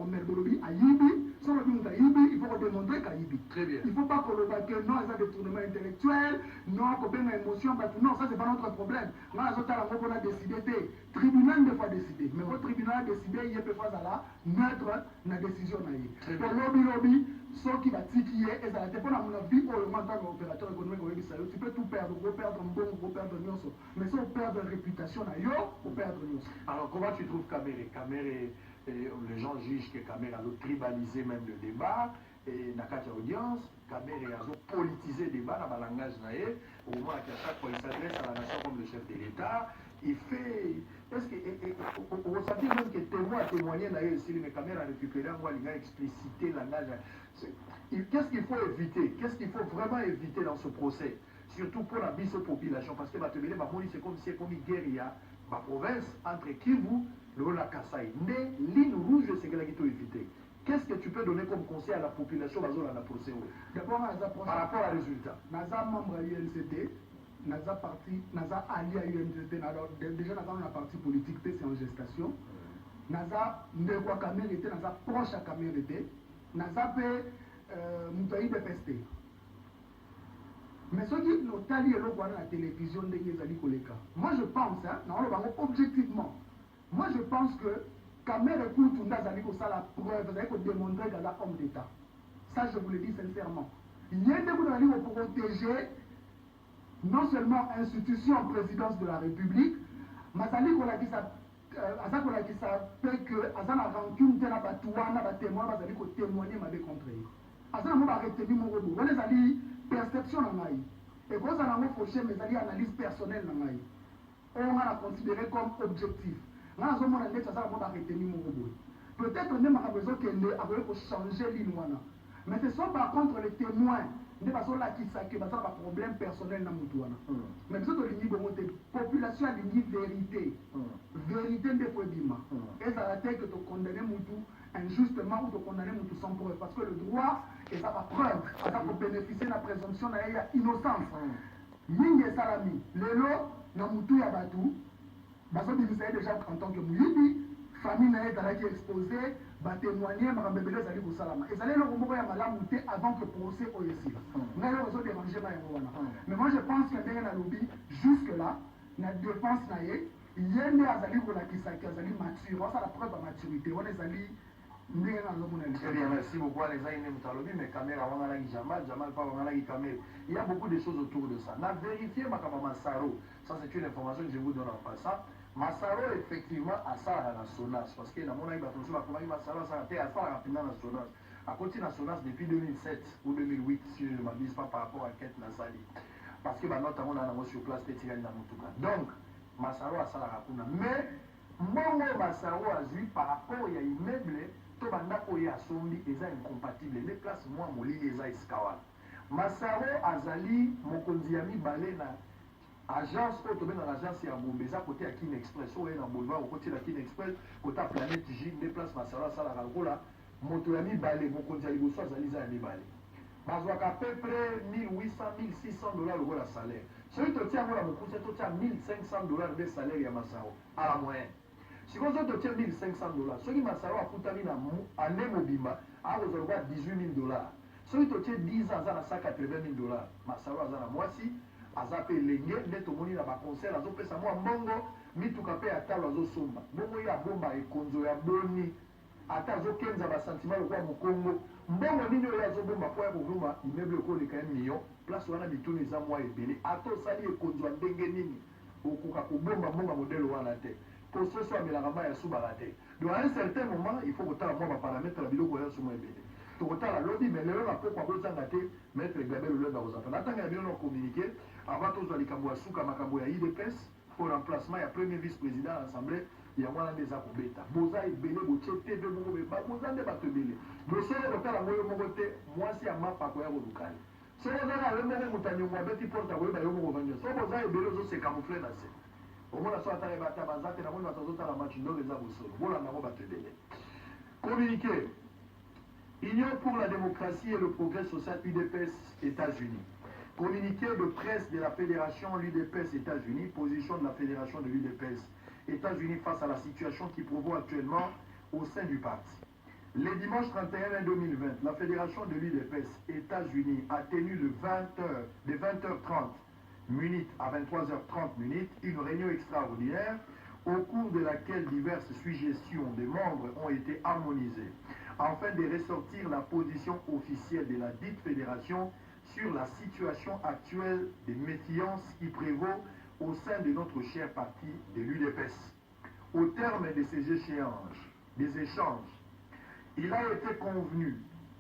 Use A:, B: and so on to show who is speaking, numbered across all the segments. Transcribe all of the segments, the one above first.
A: comme maire de lobby à Yibi, sur le monde à Yibi, il faut démontrer qu'à Yibi.
B: Très bien.
A: Il ne faut pas qu'on le voit que non, c'est un détournement intellectuel, non, qu'on ait une émotion, non, ça c'est pas notre problème. Moi, on a décidé, le tribunal ne fois décidé, mais le tribunal a décidé, il y a peu fois là, neutre, la décision n'a pas. Pour lobby, ce qui va tiquer, et ça a été pour la vie, pour le mandat de l'opérateur économique, tu peux tout perdre, vous perdre un bon, vous perdre un osso. Mais si on perd de réputation, on perd un osso.
B: Alors, comment tu trouves Kamere? Les gens jugent que Kamere a tribalisé même le débat, et dans la audience, Kamere a politisé le débat dans le langage naïf, au moment où chaque fois il s'adresse à la nation comme le chef de l'État, il fait. Est-ce que vous ressentez même que témoin a témoigné d'ailleurs ici, mais Kamere a récupéré un mois, il a explicité le langage. Qu'est-ce qu'il faut éviter? Qu'est-ce qu'il faut vraiment éviter dans ce procès? Surtout pour la population, parce que c'est comme si c'est comme une guérilla, ma province, entre Kivu, le Kasaï. Mais ligne rouge, c'est ce qu'il faut éviter. Qu'est-ce que tu peux donner comme conseil à la population dans le procès?
A: D'abord,
B: par rapport au résultat.
A: Naza membre de l'UNCT, Naza parti, Naza allié à l'UNCT, déjà Naza dans la partie politique, c'est en gestation. Naza Ndekwa Kamere était, Naza proche à Kamere était, Naza peut Moutaï de pester. Mais ce qui est notable, c'est la télévision de Yezali Koleka. Moi je pense, hein, objectivement, moi je pense que Kamere Koutou Nazali ko ça la preuve, vous avez démontrer qu'il y a homme d'État. Ça je vous le dis sincèrement. Il y a des gens pour protéger non seulement l'institution présidence de la République, mais qui fait que Azana rancune de la Batouana, la témoin, Azali ko témoigner ma contre. Azana m'a retenu mon robot. On les a dit perception dans maï. Et quand ça n'a fauché, mais ça dit analyse personnelle dans maï. On a considéré comme objectif. Là, on a dit que ça m'a retenu mon robot. Peut-être qu'on a besoin de changer l'île. Mais ce sont par contre les témoins. Ne pas là qui s'accueillent, parce qu'il y a un problème personnel dans Moutouana. Mais tout le monde, la population a dit vérité. Vérité de Fouébima. Et ça a été que tu condamnes Moutou injustement ou tu condamnes Moutou sans preuve. Parce que le droit, et ça va preuve, ça pour bénéficier de la présomption d'innocence. Mingue Salami, Lelo, na Moutou Yabatou, parce que vous savez déjà en tant que Mouyibi, famille n'a été exposée, va témoigner, ma bébé les alliés au salama. Et ça allait le remonter à la montée avant que le procès au ici. Mais moi je pense qu'il y a un lobby jusque-là, la défense n'a eu, il y a des alliés pour la qui s'accueillent mature, ça la preuve de maturité, on est alliés.
B: Très bien, merci beaucoup à les aïnés Moutalobi, mais caméra, on a Jamal, pas on a caméra. Il y a beaucoup de choses autour de ça. On a vérifié ma Massaro, ça c'est une information que je vous donne en passant. Massaro, effectivement, a ça à la SONAS, parce que dans mon avis, Massaro, ça a été à ça rapidement à la SONAS. À côté de la SONAS depuis 2007 ou 2008, si je ne m'abuse pas par rapport à Kent Nassali. Parce que notamment, on a sur place, Pétirel Namoutuka. Donc, Massaro a ça à la mais, moi, Massaro a vu par rapport à l'immeuble, tout le monde a sombi, et ça incompatible. Les places, moi, mon lit, et ça iskawal. Massaro Azali, mon kondiami, balena. Agence automobile dans l'agence à Bombeza côté à Kin Express ou dans boulevard au côté de Kin Express côté à Planète J déplace Masala Sala Rangola moto ya mibale mokonzi ya liboso azali za ya mibale bazwaka à peu près 1800 1600 dollars le la salaire celui qui tient la mokonzi to tient 1500 dollars de salaire ya Masao à la moyenne si vous autres tient 1500 dollars celui qui Masao a coûté na année mobimba a resolver 18 000 dollars celui qui tient 10 ans à 180 000 dollars Masao a la moitié azape lenge nde tomoni na baconseil azopesa mwa mbongo mituka mpe atalo azosomba mbongo ye abomba ekonzo ya boni ata azokenza basentima lokola mokongo mbongo nini oyo azobomba mpo ya kovuma immeuble ekoleka ye million place wana mituni eza mwa ebele ata osali ekonzo ya ndenge nini okoka kobomba mbongo modele wana te po soso amelaka mai asubaka te donc à un certain moment il faut kotala mwa baparamètre ya biloko oyo asomwa ebele tokotala lobi mais lelo na pokwa kozanga te maître Gabriel Lwemba kozapa natanga ya bino na communiqué avant tozwa likambo ya suka makambo ya IDPS pour remplacement ya premier vice-président à l'Assemblée ya mwana nde eza kobeta boza ebele botie tv moko boza nde bato ebele bosolo kotala ngo yo moko te mwasi ya mapako ya kolukali soki ozaka yo moko moto anyongo abeti porte akoyeba yo moko vandia soki boza ebele ozosekamufle na se omona so atala bata baza te namoni bato azotala match ndoko eza bosolo bolanda yango bato ebele communiqué Union pour la démocratie et le progrès social UDPS États-Unis. Communiqué de presse de la fédération l'UDPS États-Unis, position de la fédération de l'UDPS États-Unis face à la situation qui provoque actuellement au sein du parti. Le dimanche 31 mai 2020, la fédération de l'UDPS États-Unis a tenu de 20h30 minutes à 23h30 minutes une réunion extraordinaire au cours de laquelle diverses suggestions des membres ont été harmonisées afin de ressortir la position officielle de la dite fédération sur la situation actuelle des méfiances qui prévaut au sein de notre cher parti de l'UDPS. Au terme de ces échanges, il a été convenu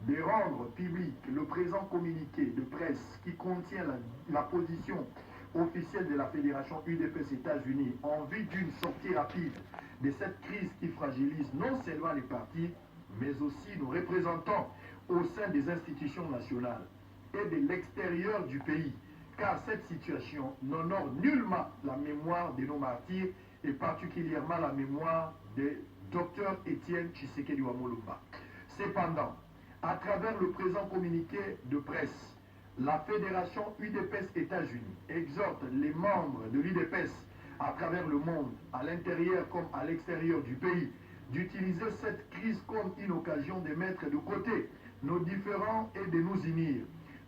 B: de rendre public le présent communiqué de presse qui contient la position officielle de la Fédération UDPS États-Unis en vue d'une sortie rapide de cette crise qui fragilise non seulement les partis, mais aussi nos représentants au sein des institutions nationales et de l'extérieur du pays, car cette situation n'honore nullement la mémoire de nos martyrs et particulièrement la mémoire de Dr Étienne Tshisekedi Wamolumba. Cependant, à travers le présent communiqué de presse, la Fédération UDPS États-Unis exhorte les membres de l'UDPS à travers le monde, à l'intérieur comme à l'extérieur du pays, d'utiliser cette crise comme une occasion de mettre de côté nos différends et de nous unir,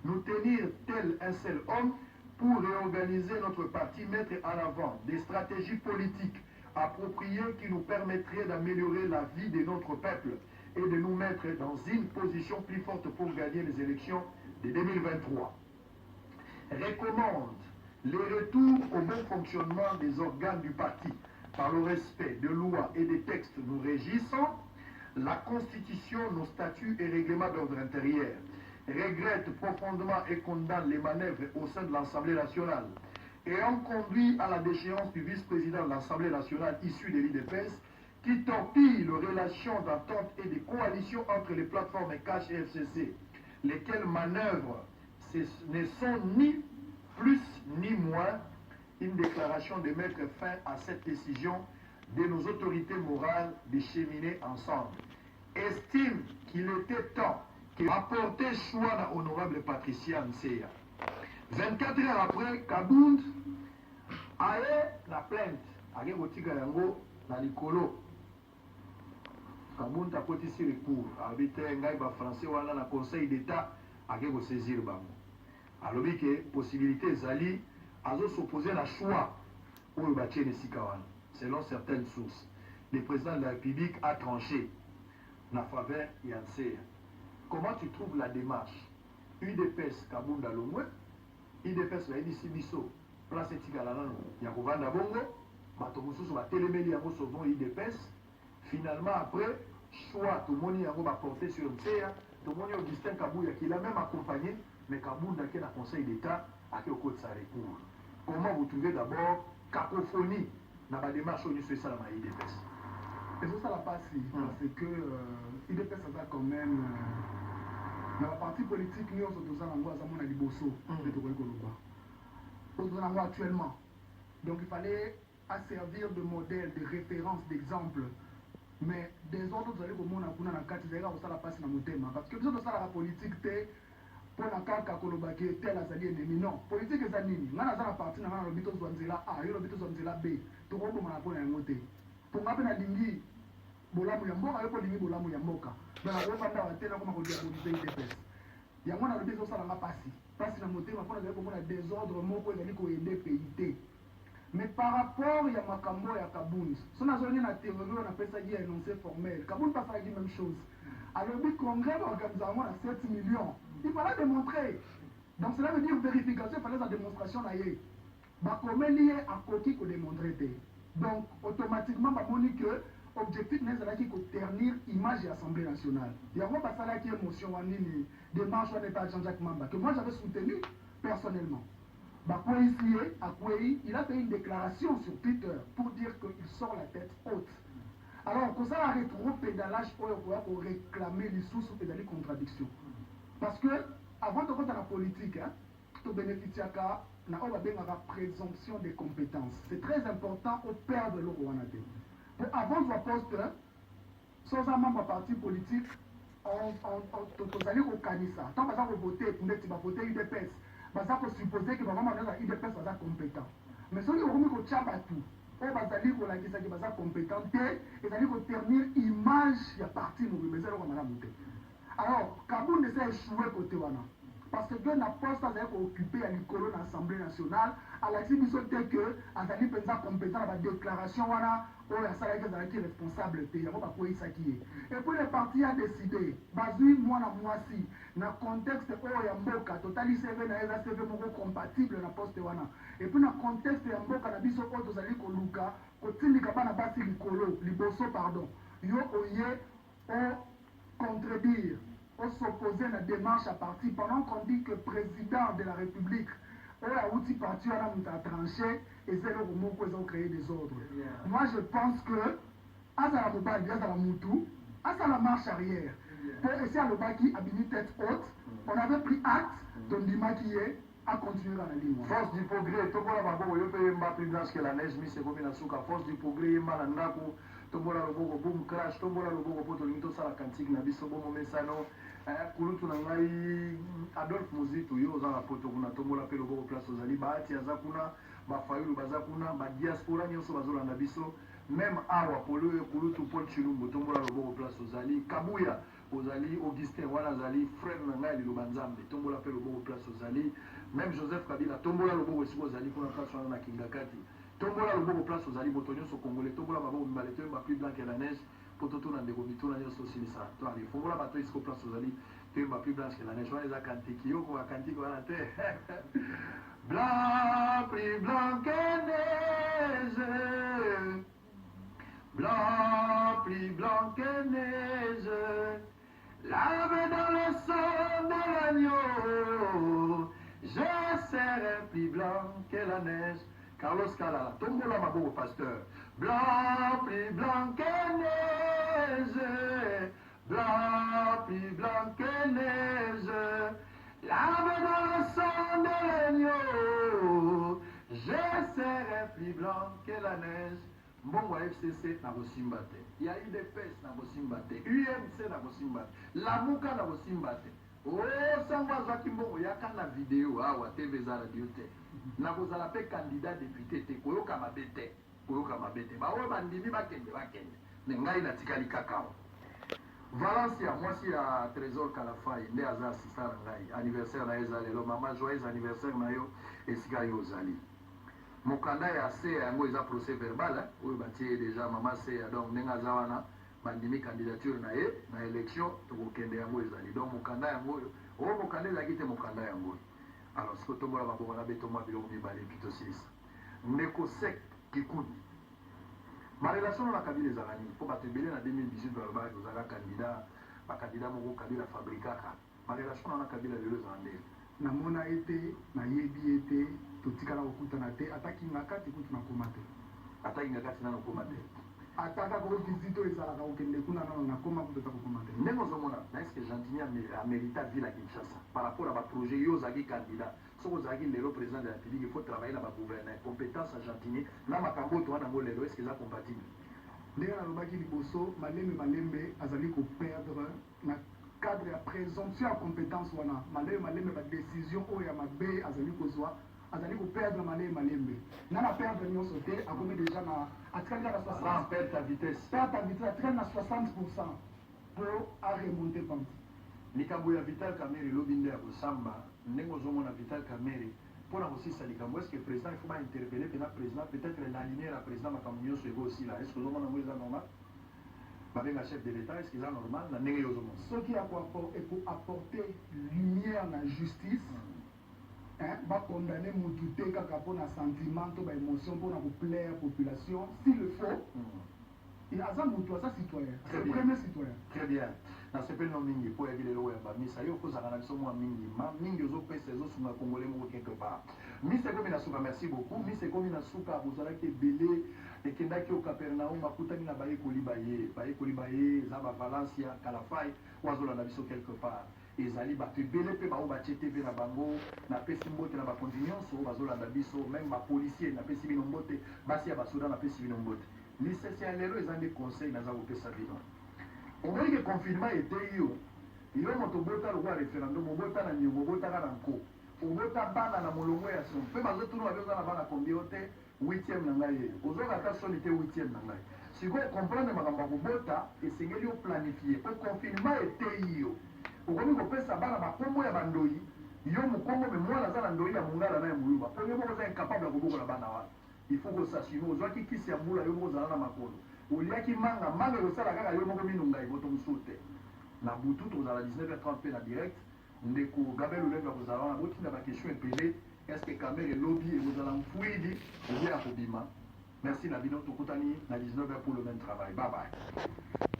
B: nous tenir tel un seul homme pour réorganiser notre parti, mettre en avant des stratégies politiques appropriées qui nous permettraient d'améliorer la vie de notre peuple et de nous mettre dans une position plus forte pour gagner les élections de 2023. Recommande le retour au bon fonctionnement des organes du parti par le respect de lois et des textes nous régissant, la Constitution, nos statuts et règlements d'ordre intérieur, regrette profondément et condamne les manœuvres au sein de l'Assemblée nationale ayant conduit à la déchéance du vice-président de l'Assemblée nationale issu de l'IDPS qui torpille les relations d'entente et de coalition entre les plateformes CACH et FCC, lesquelles manœuvres ne sont ni plus ni moins une déclaration de mettre fin à cette décision de nos autorités morales de cheminer ensemble. Estime qu'il était temps que apporter choix à honorable Patricia Nseya. 24 heures après, Kabound a eu la plainte. A eu yango na likolo. Kabound a potisi recours. A vite ngai ba français wana na conseil d'état a eu saisir bango. Alors que possibilité zali azo s'opposer na choix oyo batiene sika wana. Selon certaines sources, le président de la République a tranché na faveur ya Nseya. Comment tu trouves la démarche? UDPS Kabound Alongwe, UDPS va ici biso, place etikala nano ya kovanda bongo, bato mosusu batelemeli yango sauvons UDPS. Finalement après, choix tout le monde yango va porter sur Nseya, tout le monde Augustin Kabouya qui l'a même accompagné, mais Kabound a dans le Conseil d'État a au côté de sa recours. Comment vous trouvez d'abord cacophonie dans la démarche où nous faisons ça dans la UDPS?
A: Et ça la passe, parce que UDPS a quand même dans la partie politique, nous sommes à Liboso, actuellement. Donc il fallait servir de modèle, de référence, d'exemple. Mais des autres, vous allez au monde à la carte, vous allez passer dans mon thème. Parce que nous sommes dans la politique, pour la carte, Kolobaki, tel azali ennemi. Non, politique est anime. Nous avons la partie dans le bito Zwanzela A, le bito Zwanzela B. Tout le monde a un moté. Pour moi, la ligne, bolamu ya mboka yoko lingi bolamu ya mboka bana ko fanda wa tena koma ko diaboliser IDPS yango na lobi zo sala nga pasi na motema pona zali komona désordre moko ezali ko aider PIT. Mais par rapport ya makambo ya Kabound so na zoni na théorie on appelle ça qui est énoncé formel. Kabound pas fait la même chose. Alors le congrès organisation à 7 millions, il fallait démontrer. Donc cela veut dire vérification, il fallait la démonstration là yé ba comment lié à côté ko démontrer. Donc automatiquement ba moni que objectif n'est pas qu'il faut ternir l'image de l'Assemblée nationale. Il y a pas ça qui est émotion, démarche n'est pas Jean-Jacques Mamba, que moi j'avais soutenu personnellement. Il a fait une déclaration sur Twitter pour dire qu'il sort la tête haute. Alors, comme ça, la rétro-pédalage pour réclamer les sous-pédaliers contradictions. Parce que, avant de rentrer dans la politique, tu bénéficies de la présomption des compétences. C'est très important au père de l'Orouanate. Avant de poste, sans un membre parti politique, on allait au Canisa. Tant que ça va voter, pour voter UDPS, ça peut supposer que vraiment l'UDPS soit compétent. Mais si on a mis au Tchabatou, oyo bazali kolakisaki baza compétent te ezali koternir image ya parti mobimba eza eloko malamu te. Alors Kabunda eza échoué côté wana parce que na poste azali kooccupé ya likolo na assemblée nationale alakisi biso te ke azali mpenza compétent na badéclaration wana oyo asalaki azalaki responsable te yango bakweyisaki ye. Et puis le parti a décidé bazwi mwana mwasi na contexte oyo ya mboka totali cv na ye eza cv moko compatible na poste wana. Et puis na contexte ya mboka na biso oyo tozali koluka kotindika bana basi likolo liboso pardon yo oye o contredire ou s'opposer à la démarche à parti pendant qu'on dit que président de la République a outil parti à la tranché et c'est le moment qu'ils ont créé des ordres. Yeah. Moi je pense que à la mobile, à la moutou, à la marche arrière, pour essayer à le baki habiller tête haute, on avait pris acte de démaquiller à continuer dans la ligne.
B: Force du progrès, tout le monde a beaucoup de plus blanche que la neige, mais c'est comme une souka. Force du progrès, malandako, tout le monde a beaucoup boom crash, tout le monde a beaucoup pour tout le monde, ça la cantique, n'a biso bon mesano. Kulutu na ngai Adolphe Muzitu yo za rapoto kuna tombola pe loboko place ozali baati aza kuna bafayulu baza kuna ba diaspora nyonso bazolanda biso même awa polo kulutu Paul Chilumbu tombola loboko place ozali Kabuya ozali Augustin wana zali frère na ngai liloba nzambe tombola pe loboko place ozali même Joseph Kabila tombola loboko siko ozali kuna place wana na Kingakati tombola loboko place ozali moto nyonso congolais tombola maboko mibale ba plus blanc que la neige poto na ndeko bituna nyonso silisa to ali fongola bato isiko place ozali te ba plus blanche que la neige wana eza kantiki yo ko kantiki wana te blanc plus blanc que neige blanc plus blanc que neige lavé dans le sang de l'agneau je serai plus blanc que la neige. Carlos Kalala, tombola maboko pasteur. Blanc, plus blanc que neige. Blanc, plus blanc que neige. Lavé dans le sang de l'agneau. Je serai plus blanc que la neige. Mbongo FCC na bosimbate. Il y a UDPS na bosimbate. UMC na bosimbate. Lamuka na bosimbate. Oh, sangwa zaki mbongo yaka na vidéo awa TV za radio te. Na bozala pe candidat député te koyoka mabe te koyoka mabe te baoyo bandimi bakende me ngai natikali kaka Valencia mwasi ya Trésor Kalafai nde aza assistant na ngai anniversaire na eza lelo mama joyeux anniversaire na yo esika yo ozali mokanda ya se yango eza procès verbal oyo batie déjà mama se donc ndenge aza wana bandimi candidature na ye na élection tokokende yango ezali donc mokanda yango oyo mokanda ezalaki te mokanda yango. Alors, ce que tu as dit, c'est que tu as dit que ma relation avec Kabila est allée. Pour que tu aies en 2018, tu as un candidat Kabila Fabrika. Ma relation avec Kabila est allée.
A: Namona été, na yebi été, totikala okutana te, ataki ngakati kutu na komate.
B: Ataki ngakati na komate.
A: Ataka ko visito ezalaka okende kuna na koma kutu ta komate.
B: Ndenge ozomona, est-ce que Gentilly a mérité ville à Kinshasa par rapport à votre projet yo zaki candidat. Si vous avez le président de la République, il faut travailler dans la gouvernance, compétence à Gentilly. Là ma kambo to na ngolelo, est-ce que ça compatible?
A: Ndenge na lobaki liboso, malembe azali ko perdre na cadre ya présomption ya compétence wana. Malembe ba décision o ya mabe azali kozwa. Azali ko perdre malembe. Nana perdre nyonso te, akomi déjà na atikali na 60.
B: Perdre ta vitesse.
A: Perdre ta vitesse, atikali na 60% pour à remonter comme
B: likambo ya Vital Kamerhe lobinde ya kosamba ndenge ozomona Vital Kamerhe mpona kosisa likambo est-ce que le président il faut interpeller pena président peut-être l'aligner la président makambo nyonso ego aussi là est-ce que ozomona ngo eza normal babenga chef de l'état est-ce que eza normal na ndenge ozomona
A: soki apporter lumière na justice bakondamne mutu te kaka mpona sentiment to baémotion mpona koplaire population s'il le faut aza mutu aza citoyen c'est le premier citoyen.
B: Très bien. Na sepeli no mingi po ya bilelo ya bamisa yo kozala na biso mwa mingi mingi ozopesa ezosunga congolais moko quelque part mise ekomi na suka merci beaucoup mise ekomi na suka bozalaki ebele ekendaki o Capernaum akutani na bayekoli baye eza bavalencia Kalafai wazolanda biso quelque part ezali bato ebele mpe bao batie tv na bango napesi mbote na bakonzi nyonso bazolanda biso même bapolisier napesi bino mbote basi ya basoda napesi bino mbote lisese ya lelo eza nde conseil naza kopesa bino omoni ke confinement etei yo moto obota lokwa référendum obota na niongo obotaka na nko obota bana na molongo ya son mpe bazotuna babe oza na bana kombio te 8e na ngai ozoka ata soni te 8e na ngai sikoyo comprendre makambo ya kobota esengeli oplanifie po confinement etei yo okomi kopesa bana bakombo ya bandoi yo mokombo me mwana aza na ndoi ya mongala na ya moluba po yo moko oza incapable ya kobokola bana wana il faut kosasime ozwaki kisi ya mbula yo moko ozala na makolo oliaki manga ekosala kaka yo moko minunga eboto mosusu te na butu tozala 19h30 mpe na direct ndeko Gabel Olemba kozala wana botinda bakestion epele est-ce que camere elobi ekozala mfwidi oye ya kobima merci na bino tokutani na 19h pour le même travail bye bye